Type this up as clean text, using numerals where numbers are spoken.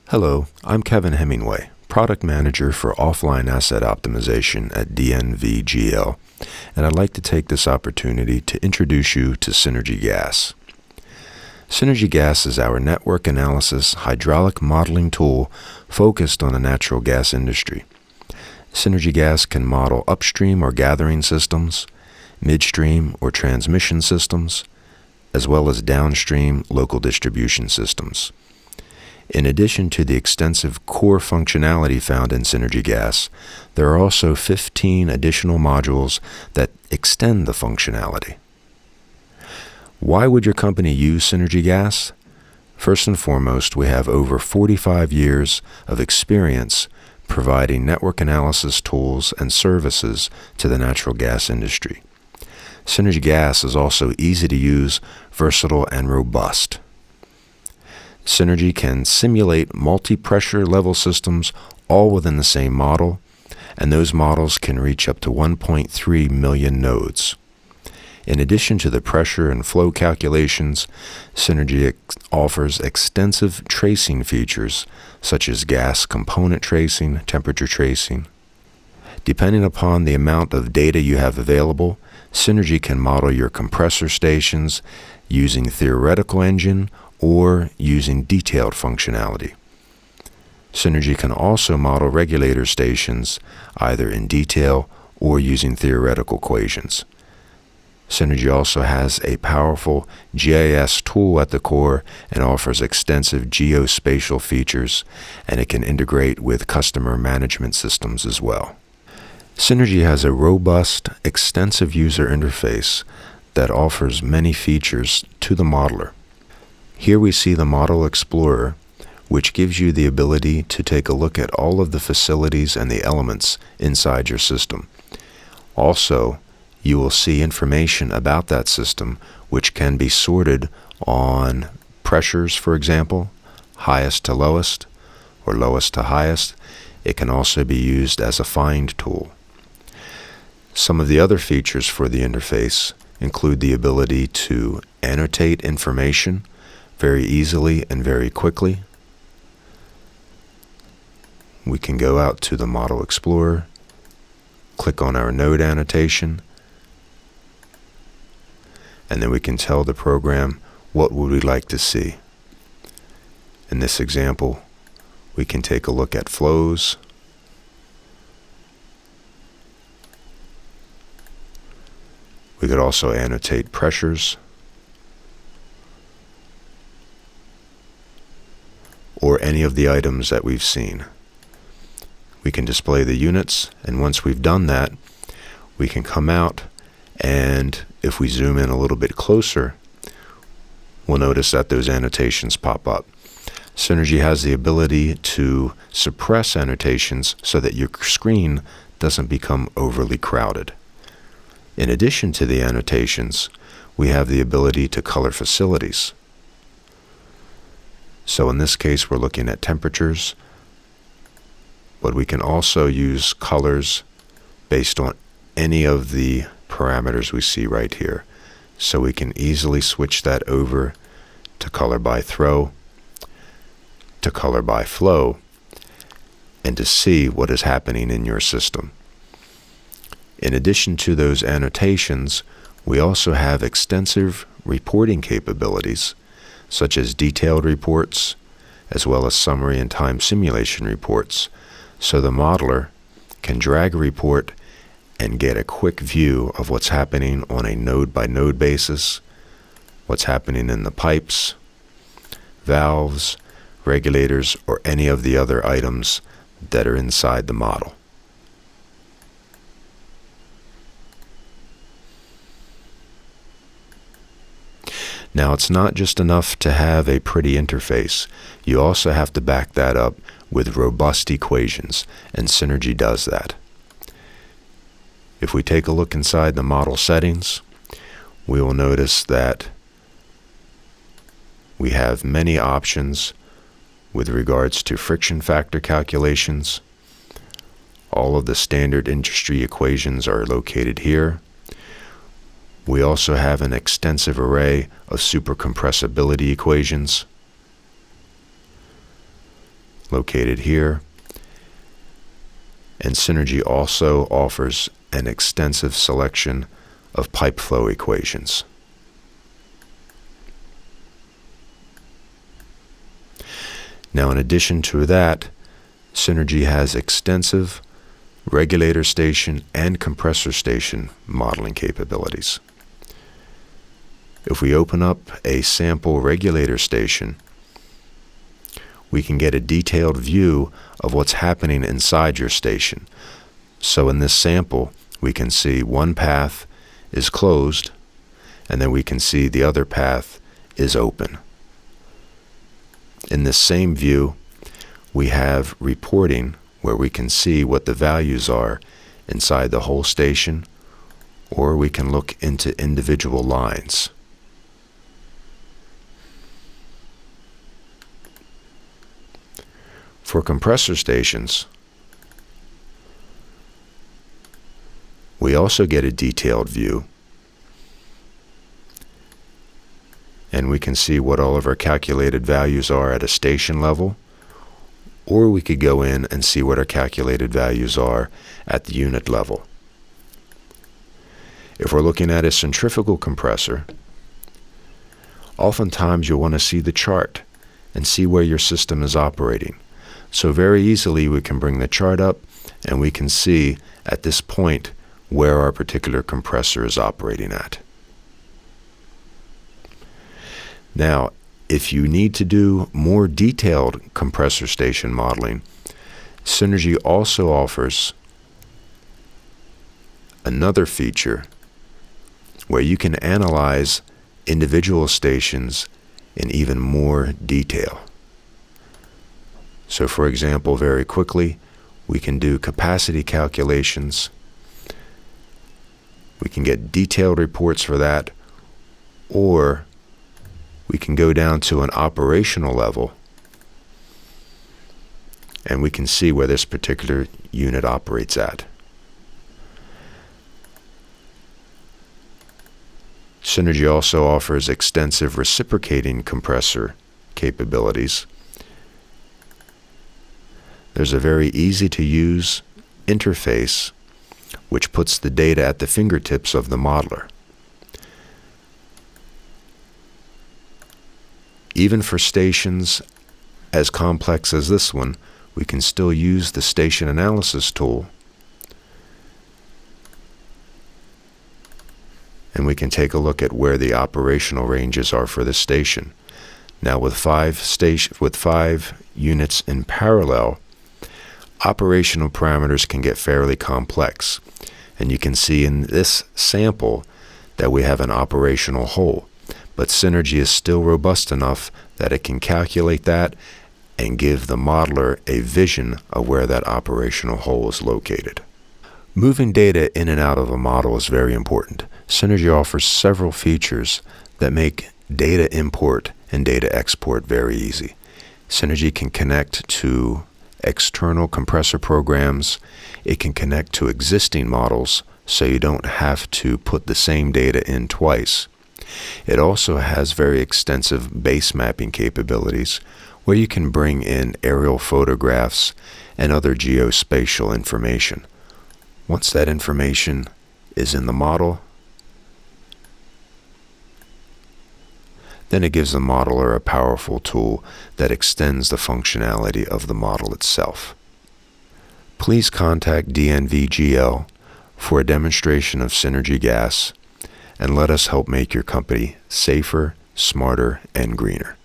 Hello, I'm Kevin Hemingway, Product Manager for Offline Asset Optimization at DNVGL, and I'd like to take this opportunity to introduce you to Synergi Gas. Synergi Gas is our network analysis hydraulic modeling tool focused on the natural gas industry. Synergi Gas can model upstream or gathering systems, midstream or transmission systems, as well as downstream local distribution systems. In addition to the extensive core functionality found in Synergi Gas, there are also 15 additional modules that extend the functionality. Why would your company use Synergi Gas? First and foremost, we have over 45 years of experience providing network analysis tools and services to the natural gas industry. Synergi Gas is also easy to use, versatile, and robust. Synergi can simulate multi-pressure level systems all within the same model, and those models can reach up to 1.3 million nodes. In addition to the pressure and flow calculations, Synergi offers extensive tracing features such as gas component tracing, temperature tracing. Depending upon the amount of data you have available, Synergi can model your compressor stations using theoretical engine or using detailed functionality. Synergi can also model regulator stations either in detail or using theoretical equations. Synergi also has a powerful GIS tool at the core and offers extensive geospatial features, and it can integrate with customer management systems as well. Synergi has a robust, extensive user interface that offers many features to the modeler. Here we see the Model Explorer, which gives you the ability to take a look at all of the facilities and the elements inside your system. Also, you will see information about that system, which can be sorted on pressures, for example, highest to lowest, or lowest to highest. It can also be used as a find tool. Some of the other features for the interface include the ability to annotate information very easily and very quickly. We can go out to the Model Explorer, click on our node annotation, and then we can tell the program what would we like to see. In this example, we can take a look at flows. We could also annotate pressures or any of the items that we've seen. We can display the units, and once we've done that, we can come out, and if we zoom in a little bit closer, we'll notice that those annotations pop up. Synergi has the ability to suppress annotations so that your screen doesn't become overly crowded. In addition to the annotations, we have the ability to color facilities. So in this case, we're looking at temperatures, but we can also use colors based on any of the parameters we see right here. So we can easily switch that over to color by throw, to color by flow, and to see what is happening in your system. In addition to those annotations, we also have extensive reporting capabilities, such as detailed reports, as well as summary and time simulation reports, so the modeler can drag a report and get a quick view of what's happening on a node-by-node basis, what's happening in the pipes, valves, regulators, or any of the other items that are inside the model. Now, it's not just enough to have a pretty interface. You also have to back that up with robust equations, and Synergi does that. If we take a look inside the model settings, we will notice that we have many options with regards to friction factor calculations. All of the standard industry equations are located here. We also have an extensive array of supercompressibility equations. located here. And Synergi also offers an extensive selection of pipe flow equations. Now, in addition to that, Synergi has extensive regulator station and compressor station modeling capabilities. If we open up a sample regulator station, we can get a detailed view of what's happening inside your station. So in this sample, we can see one path is closed, and then we can see the other path is open. In this same view, we have reporting where we can see what the values are inside the whole station, or we can look into individual lines. For compressor stations, we also get a detailed view, and we can see what all of our calculated values are at a station level, or we could go in and see what our calculated values are at the unit level. If we're looking at a centrifugal compressor, oftentimes you'll want to see the chart and see where your system is operating. So very easily we can bring the chart up and we can see at this point where our particular compressor is operating at. Now, if you need to do more detailed compressor station modeling, Synergi also offers another feature where you can analyze individual stations in even more detail. So for example, very quickly, we can do capacity calculations. We can get detailed reports for that, or we can go down to an operational level and we can see where this particular unit operates at. Synergi also offers extensive reciprocating compressor capabilities. There's a very easy to use interface which puts the data at the fingertips of the modeler. Even for stations as complex as this one, we can still use the station analysis tool, and we can take a look at where the operational ranges are for the station. Now with five units in parallel, operational parameters can get fairly complex, and you can see in this sample that we have an operational hole. But Synergi is still robust enough that it can calculate that and give the modeler a vision of where that operational hole is located. Moving data in and out of a model is very important. Synergi offers several features that make data import and data export very easy. Synergi can connect to external compressor programs. It can connect to existing models, so you don't have to put the same data in twice. It also has very extensive base mapping capabilities where you can bring in aerial photographs and other geospatial information. Once that information is in the model, then it gives the modeler a powerful tool that extends the functionality of the model itself. Please contact DNVGL for a demonstration of Synergi Gas, and let us help make your company safer, smarter, and greener.